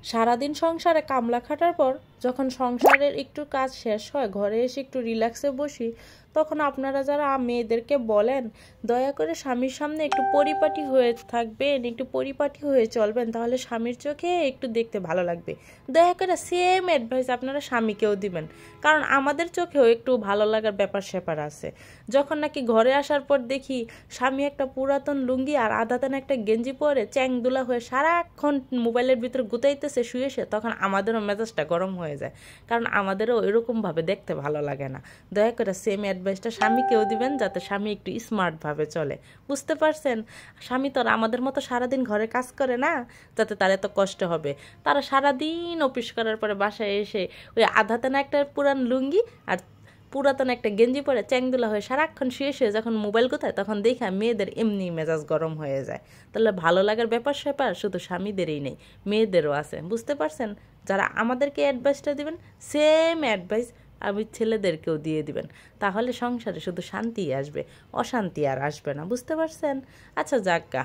সারাদিন সংসারে কামলা খাটার পর যখন সংসারের একটু কাজ শেষ হয়, ঘরে এসে একটু রিল্যাক্সে বসি, তখন আপনারা যারা মেয়েদেরকে বলেন দয়া করে স্বামীর সামনে একটু পরিপাটি হয়ে থাকবেন, একটু পরিপাটি হয়ে চলবেন, তাহলে স্বামীর চোখে একটু দেখতে ভালো লাগবে, দয়া করে সেম অ্যাডভাইস আপনারা স্বামীকেও দিবেন। কারণ আমাদের চোখেও একটু ভালো লাগার ব্যাপার স্যাপার আছে। যখন নাকি ঘরে আসার পর দেখি স্বামী একটা পুরাতন লুঙ্গি আর আধাতেন একটা গেঞ্জি পরে চ্যাংদুলা হয়ে সারাক্ষণ মোবাইলের ভিতরে গুতাইতেছে শুয়ে সে, তখন আমাদেরও মেজাজটা গরম হয়ে যায়। কারণ আমাদেরও এরকমভাবে দেখতে ভালো লাগে না। দয়া করে সেম অ্যাডভাইসটা স্বামীকেও দিবেন, যাতে স্বামী একটু স্মার্টভাবে চলে। বুঝতে পারছেন? স্বামী তো আর আমাদের মতো সারাদিন ঘরে কাজ করে না, যাতে তার এত কষ্ট হবে। তারা সারাদিন অফিস করার পরে বাসায় এসে ওই আধাতেনা একটা পুরান লুঙ্গি আর পুরাতন একটা গেঞ্জি পরে চ্যাংদুলা হয়ে সারাক্ষণ শুয়ে শুয়ে যখন মোবাইল কোথায়, তখন দেখা মেয়েদের এমনি মেজাজ গরম হয়ে যায়। তাহলে ভালো লাগার ব্যাপার স্যাপার শুধু স্বামীদেরই নেই, মেয়েদেরও আছে। বুঝতে পারছেন? যারা আমাদেরকে অ্যাডভাইসটা দিবেন, সেম অ্যাডভাইস আমি ছেলেদেরকেও দিয়ে দিবেন। তাহলে সংসারে শুধু শান্তিই আসবে, অশান্তি আর আসবে না। বুঝতে পারছেন? আচ্ছা, যাক গা।